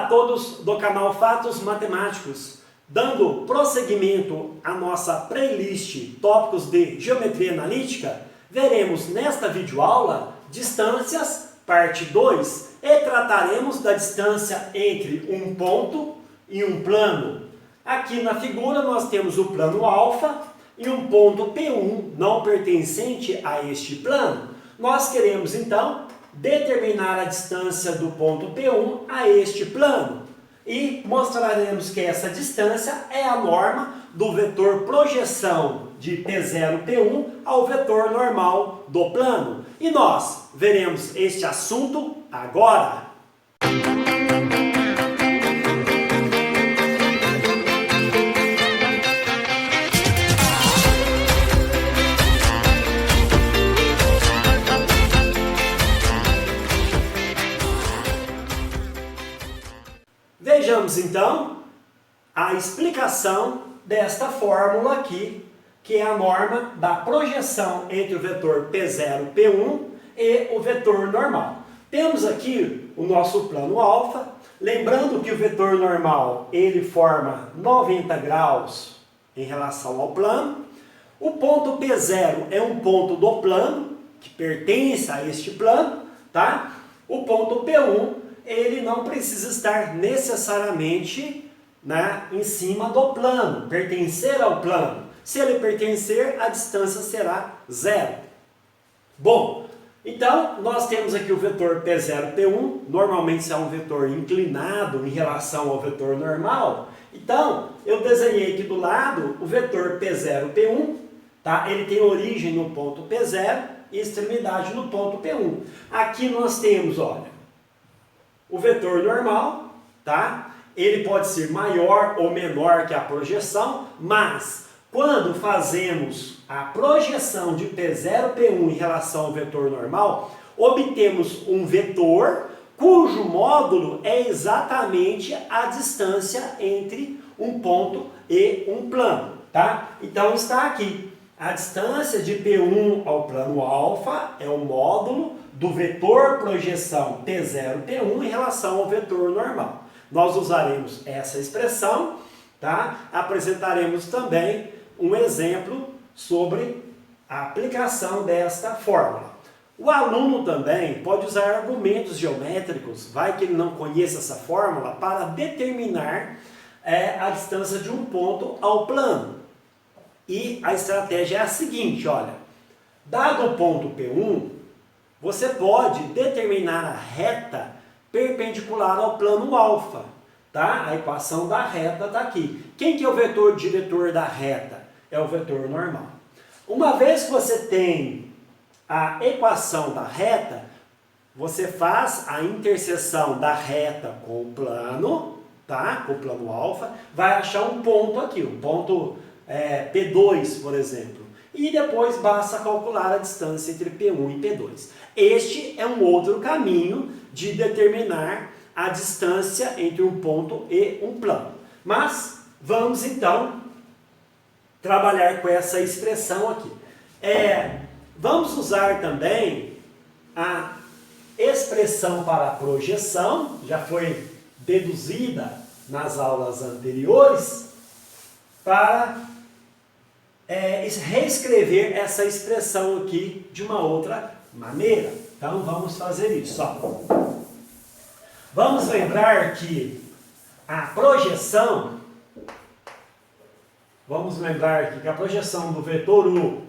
Olá a todos do canal Fatos Matemáticos. Dando prosseguimento à nossa playlist Tópicos de Geometria Analítica, veremos nesta videoaula Distâncias, parte 2, e trataremos da distância entre um ponto e um plano. Aqui na figura nós temos o plano alfa e um ponto P1 não pertencente a este plano. Nós queremos então determinar a distância do ponto P1 a este plano e mostraremos que essa distância é a norma do vetor projeção de P0, P1 ao vetor normal do plano. E nós veremos este assunto agora. Vejamos então a explicação desta fórmula aqui, que é a norma da projeção entre o vetor P0, P1 e o vetor normal. Temos aqui o nosso plano alfa, lembrando que o vetor normal ele forma 90 graus em relação ao plano. O ponto P0 é um ponto do plano, que pertence a este plano, tá? O ponto P1 ele não precisa estar necessariamente, né, em cima do plano, pertencer ao plano. Se ele pertencer, a distância será zero. Bom, então nós temos aqui o vetor P0, P1, normalmente é um vetor inclinado em relação ao vetor normal. Então, eu desenhei aqui do lado o vetor P0, P1, tá? Ele tem origem no ponto P0 e extremidade no ponto P1. Aqui nós temos, olha, o vetor normal, tá? Ele pode ser maior ou menor que a projeção, mas quando fazemos a projeção de P0, P1 em relação ao vetor normal, obtemos um vetor cujo módulo é exatamente a distância entre um ponto e um plano, tá? Então está aqui. A distância de P1 ao plano alfa é o módulo do vetor projeção P0, P1 em relação ao vetor normal. Nós usaremos essa expressão, tá? Apresentaremos também um exemplo sobre a aplicação desta fórmula. O aluno também pode usar argumentos geométricos, vai que ele não conheça essa fórmula, para determinar a distância de um ponto ao plano. E a estratégia é a seguinte, olha, dado o ponto P1, você pode determinar a reta perpendicular ao plano alfa, tá? A equação da reta está aqui. Quem que é o vetor diretor da reta? É o vetor normal. Uma vez que você tem a equação da reta, você faz a interseção da reta com o plano, tá? Com o plano alfa, vai achar um ponto aqui, um ponto P2, por exemplo. E depois basta calcular a distância entre P1 e P2. Este é um outro caminho de determinar a distância entre um ponto e um plano. Mas vamos então trabalhar com essa expressão aqui. Vamos usar também a expressão para a projeção, já foi deduzida nas aulas anteriores, para reescrever essa expressão aqui de uma outra maneira. Então vamos fazer isso. Ó. Vamos lembrar que a projeção, a projeção do vetor U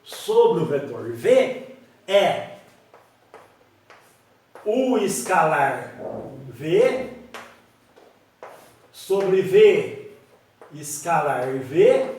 sobre o vetor V é U escalar V sobre V escalar V.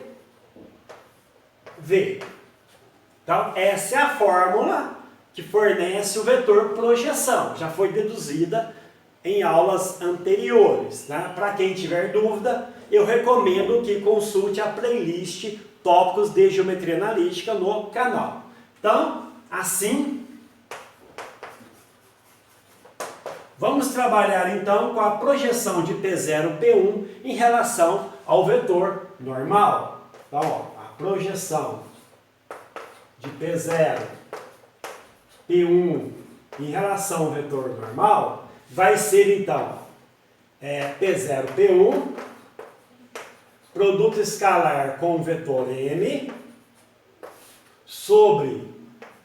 Então, essa é a fórmula que fornece o vetor projeção. Já foi deduzida em aulas anteriores. Né? Para quem tiver dúvida, eu recomendo que consulte a playlist Tópicos de Geometria Analítica no canal. Então, assim, vamos trabalhar então com a projeção de P0, P1 em relação ao vetor normal. Então, ó, projeção de P0, P1 em relação ao vetor normal vai ser então P0, P1, produto escalar com o vetor M, sobre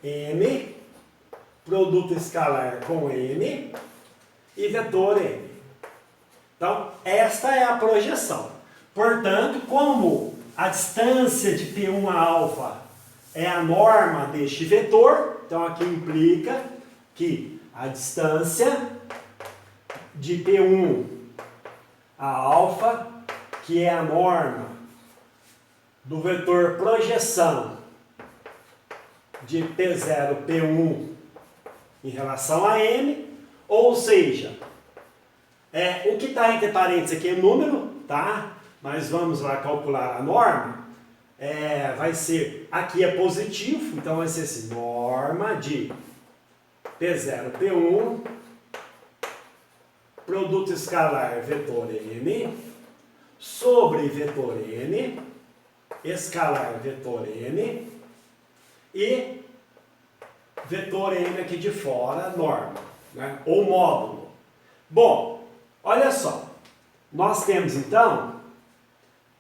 M, produto escalar com M, e vetor M. Então, esta é a projeção. Portanto, como a distância de P1 a alfa é a norma deste vetor, então aqui implica que a distância de P1 a alfa, que é a norma do vetor projeção de P0, P1 em relação a M, ou seja, o que está entre parênteses aqui é número, tá? Mas vamos lá calcular a norma. Vai ser, aqui é positivo, então vai ser assim, norma de P0, P1, produto escalar vetor M, sobre vetor M, escalar vetor M, e vetor M aqui de fora, norma, né? Ou módulo. Bom, olha só, nós temos então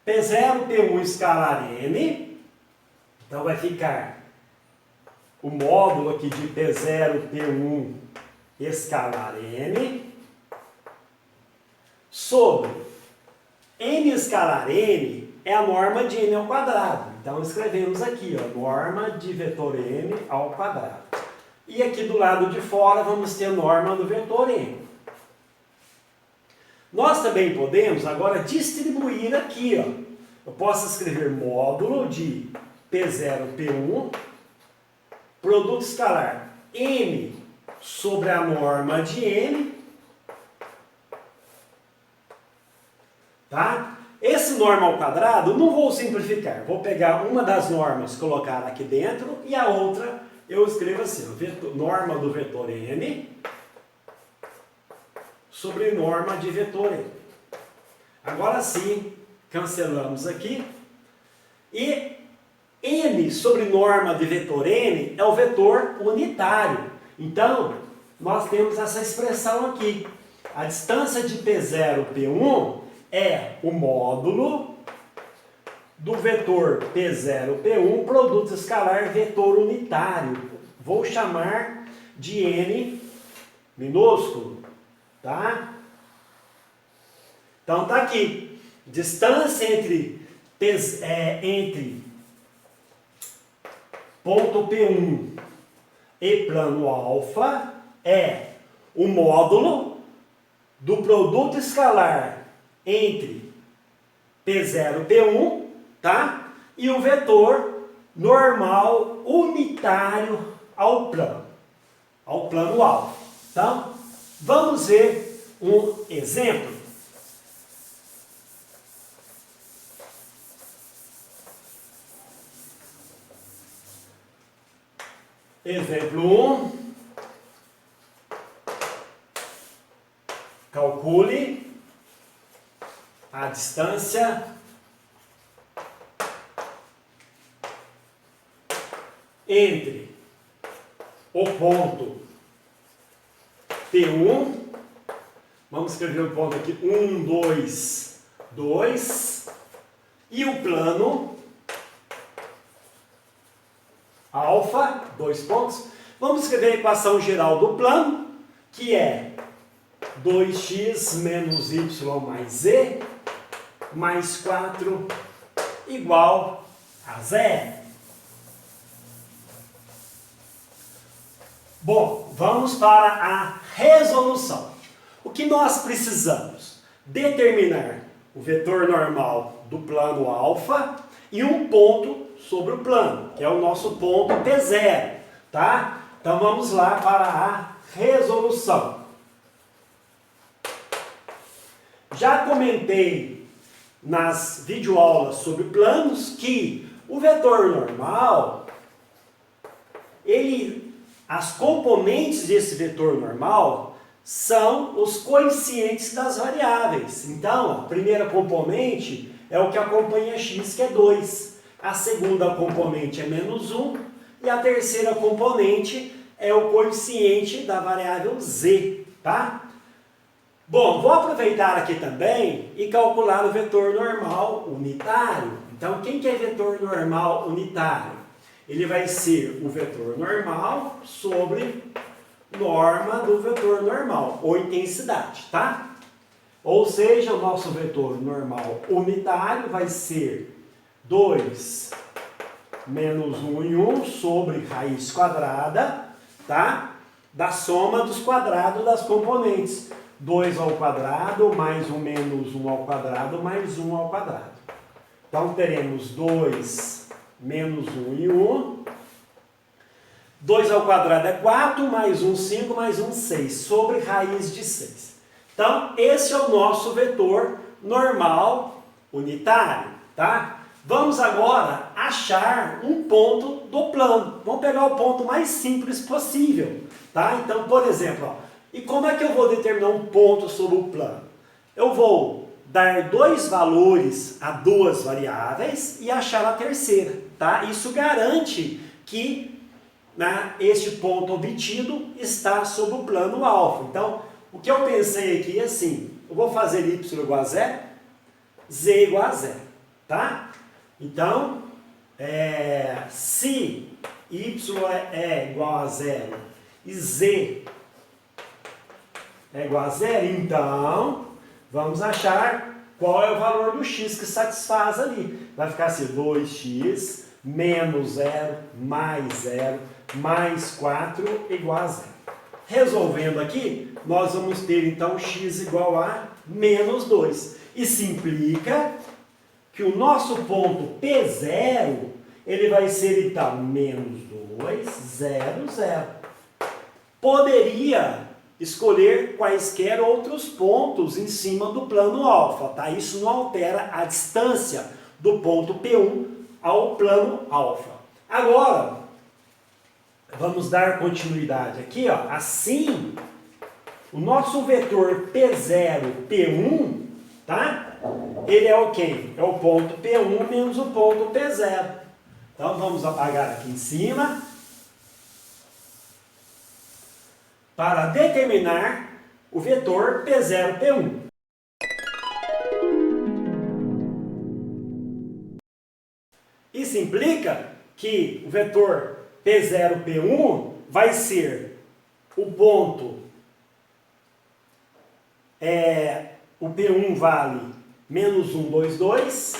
P0, P1 escalar M, então vai ficar o módulo aqui de P0, P1 escalar M, sobre M escalar M é a norma de M ao quadrado. Então escrevemos aqui, ó, norma de vetor M ao quadrado. E aqui do lado de fora vamos ter a norma do vetor M. Nós também podemos agora distribuir aqui, ó. Eu posso escrever módulo de P0, P1, produto escalar M sobre a norma de M, tá? Esse norma ao quadrado, não vou simplificar, vou pegar uma das normas, colocar aqui dentro, e a outra eu escrevo assim, ó, norma do vetor M sobre norma de vetor M. Agora sim, cancelamos aqui. E M sobre norma de vetor N é o vetor unitário. Então, nós temos essa expressão aqui. A distância de P0, P1 é o módulo do vetor P0, P1, produto escalar vetor unitário. Vou chamar de N minúsculo, tá? Então tá aqui, distância entre ponto P1 e plano alfa é o módulo do produto escalar entre P0 e P1, tá? E o vetor normal unitário ao plano alfa. Então, vamos ver um exemplo. Exemplo 1. Calcule a distância entre o ponto P1, vamos escrever o ponto aqui, 1, 2, 2, e o plano alfa, 2 pontos. Vamos escrever a equação geral do plano, que é 2x menos y mais z, mais 4 igual a 0. Bom, vamos para a resolução. O que nós precisamos? Determinar o vetor normal do plano alfa e um ponto sobre o plano, que é o nosso ponto P0, tá? Então vamos lá para a resolução. Já comentei nas videoaulas sobre planos que o vetor normal, as componentes desse vetor normal são os coeficientes das variáveis. Então, a primeira componente é o que acompanha x, que é 2. A segunda componente é menos 1. E a terceira componente é o coeficiente da variável z, tá? Bom, vou aproveitar aqui também e calcular o vetor normal unitário. Então, quem que é vetor normal unitário? Ele vai ser o vetor normal sobre norma do vetor normal, ou intensidade, tá? Ou seja, o nosso vetor normal unitário vai ser 2 menos 1 e 1 sobre raiz quadrada, tá? Da soma dos quadrados das componentes. 2 ao quadrado mais 1 menos 1 ao quadrado mais 1 ao quadrado. Então, teremos 2 menos 1 e 1. 2 ao quadrado é 4, mais 1, 5, mais 1, 6, sobre raiz de 6. Então, esse é o nosso vetor normal unitário, tá? Vamos agora achar um ponto do plano. Vamos pegar o ponto mais simples possível, tá? Então, por exemplo, ó, e como é que eu vou determinar um ponto sobre o plano? Eu vou dar dois valores a duas variáveis e achar a terceira, tá? Isso garante que, né, este ponto obtido está sobre o plano alfa. Então, o que eu pensei aqui é assim, eu vou fazer y igual a zero, z igual a zero, tá? Então, se y é igual a zero e z é igual a zero, então vamos achar qual é o valor do x que satisfaz ali. Vai ficar assim, 2x menos 0 mais 4 igual a zero. Resolvendo aqui, nós vamos ter então x igual a menos 2. Isso implica que o nosso ponto P0, ele vai ser então menos 2, 0, 0. Poderia escolher quaisquer outros pontos em cima do plano alfa, tá? Isso não altera a distância do ponto P1 ao plano alfa. Agora, vamos dar continuidade aqui, ó. Assim, o nosso vetor P0, P1, tá? Ele é o quê? É o ponto P1 menos o ponto P0. Então, vamos apagar aqui em cima. Para determinar o vetor P0, P1. Isso implica que o vetor P0, P1 vai ser o ponto, o P1 vale menos 1, 2, 2,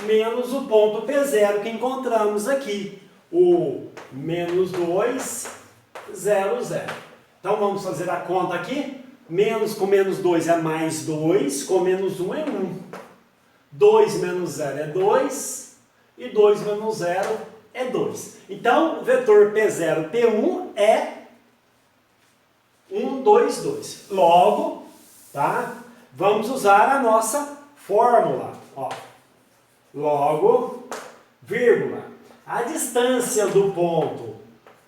menos o ponto P0 que encontramos aqui, o menos 2, 0, 0. Então vamos fazer a conta aqui. Menos com menos 2 é mais 2, com menos 1 é 1. 2 menos 0 é 2, e 2 menos 0 é 2. Então o vetor P0, P1 é 1, 2, 2. Logo, tá? Vamos usar a nossa fórmula. Ó. Logo, vírgula. A distância do ponto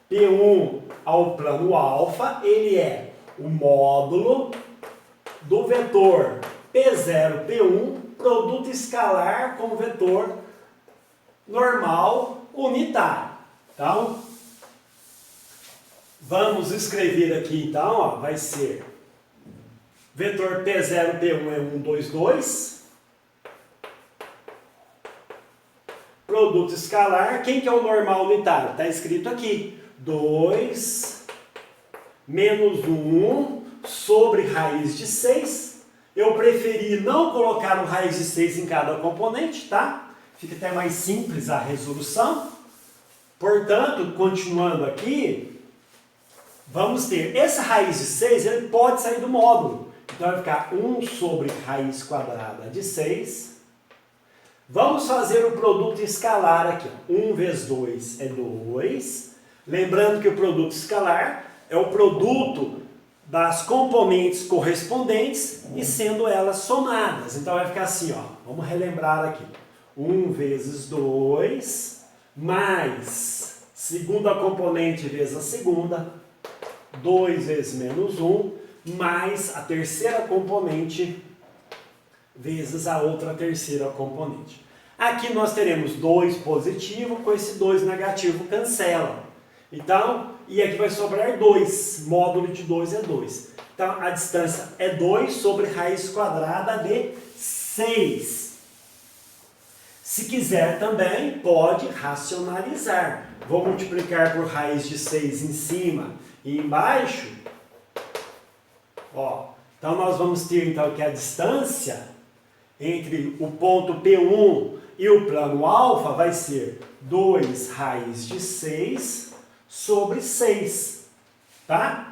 P1 ao plano alfa, ele é o módulo do vetor P0, P1, produto escalar com vetor normal unitário. Então, vamos escrever aqui, então, ó, vai ser vetor P0, P1 é 1, 2, 2. Produto escalar, quem que é o normal unitário? Está escrito aqui, 2 menos 1 sobre raiz de 6. Eu preferi não colocar o raiz de 6 em cada componente, tá? Fica até mais simples a resolução. Portanto, continuando aqui, vamos ter essa raiz de 6, ele pode sair do módulo. Então vai ficar 1 sobre raiz quadrada de 6. Vamos fazer o produto escalar aqui. 1 vezes 2 é 2. Lembrando que o produto escalar é o produto das componentes correspondentes e sendo elas somadas. Então vai ficar assim, ó. Vamos relembrar aqui. 1 vezes 2 mais segunda componente vezes a segunda. 2 vezes menos 1 mais a terceira componente vezes a outra terceira componente. Aqui nós teremos 2 positivo, com esse 2 negativo cancela. Então, e aqui vai sobrar 2, módulo de 2 é 2. Então, a distância é 2 sobre raiz quadrada de 6. Se quiser também, pode racionalizar. Vou multiplicar por raiz de 6 em cima e embaixo. Ó, então, nós vamos ter então que a distância entre o ponto P1 e o plano alfa vai ser 2 raiz de 6 sobre 6, tá?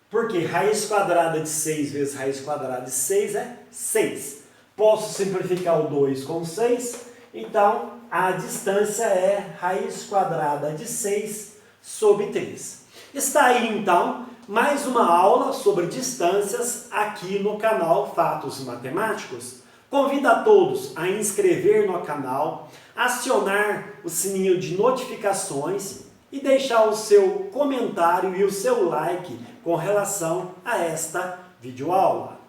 Porque raiz quadrada de 6 vezes raiz quadrada de 6 é 6. Posso simplificar o 2 com 6, então a distância é raiz quadrada de 6 sobre 3. Está aí então mais uma aula sobre distâncias aqui no canal Fatos Matemáticos. Convido a todos a inscrever no canal, acionar o sininho de notificações e deixar o seu comentário e o seu like com relação a esta videoaula.